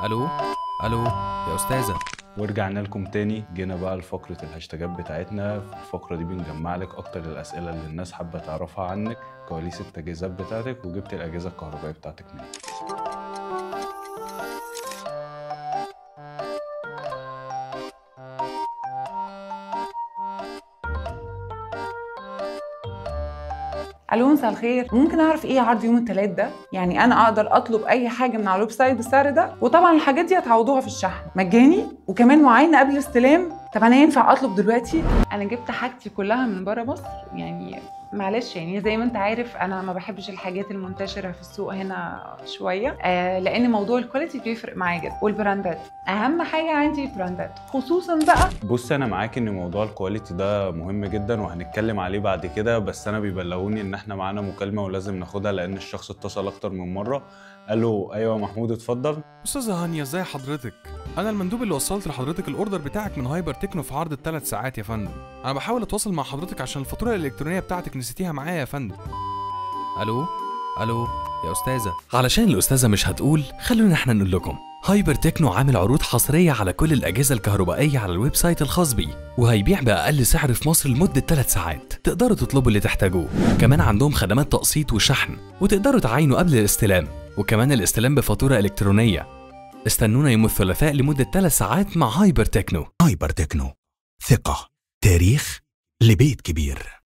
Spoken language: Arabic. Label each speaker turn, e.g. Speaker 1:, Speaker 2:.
Speaker 1: الو. الو يا استاذه.
Speaker 2: ورجعنا لكم تاني، جينا بقى لفقرة الهاشتاجات بتاعتنا. في الفقرة دي بنجمع لك أكتر الأسئلة اللي الناس حابة تعرفها عنك، كواليس التجهيزات بتاعتك، وجبت الأجهزة الكهربائية بتاعتك منين.
Speaker 3: الو، مساء الخير. ممكن اعرف ايه عرض يوم الثلاث ده؟ يعني انا اقدر اطلب اي حاجه من على الويب سايت بالسعر ده؟ وطبعا الحاجات دي هتعوضوها في الشحن مجاني وكمان معاينه قبل الاستلام. طب انا ينفع اطلب دلوقتي؟ انا جبت حاجتي كلها من بره مصر، يعني معلش، يعني زي ما انت عارف انا ما بحبش الحاجات المنتشره في السوق هنا شويه، لان موضوع الكواليتي بيفرق معايا جدا، والبراندات اهم حاجه عندي. البراندات خصوصا بقى.
Speaker 2: بص، أنا معاك إن موضوع الكواليتي ده مهم جدا وهنتكلم عليه بعد كده، بس أنا بيبلغوني إن إحنا معانا مكالمة ولازم ناخدها لأن الشخص اتصل أكتر من مرة. قالوا أيوة محمود اتفضل.
Speaker 1: استاذه هانيا، ازاي حضرتك؟ انا المندوب اللي وصلت لحضرتك الاوردر بتاعك من هايبر تكنو في عرض ال3 ساعات يا فندم. انا بحاول اتواصل مع حضرتك عشان الفاتوره الالكترونيه بتاعتك نسيتيها معايا يا فندم. الو. الو يا استاذه.
Speaker 4: علشان الأستاذة مش هتقول، خلونا احنا نقول لكم. هايبر تكنو عامل عروض حصرية على كل الأجهزة الكهربائية على الويب سايت الخاص بيه، وهيبيع بأقل سعر في مصر لمدة 3 ساعات. تقدروا تطلبوا اللي تحتاجوه، كمان عندهم خدمات تقسيط وشحن، وتقدروا تعاينوا قبل الاستلام، وكمان الاستلام بفاتورة إلكترونية. استنونا يوم الثلاثاء لمدة 3 ساعات مع هايبر تكنو.
Speaker 5: هايبر تكنو، ثقة، تاريخ، لبيت كبير.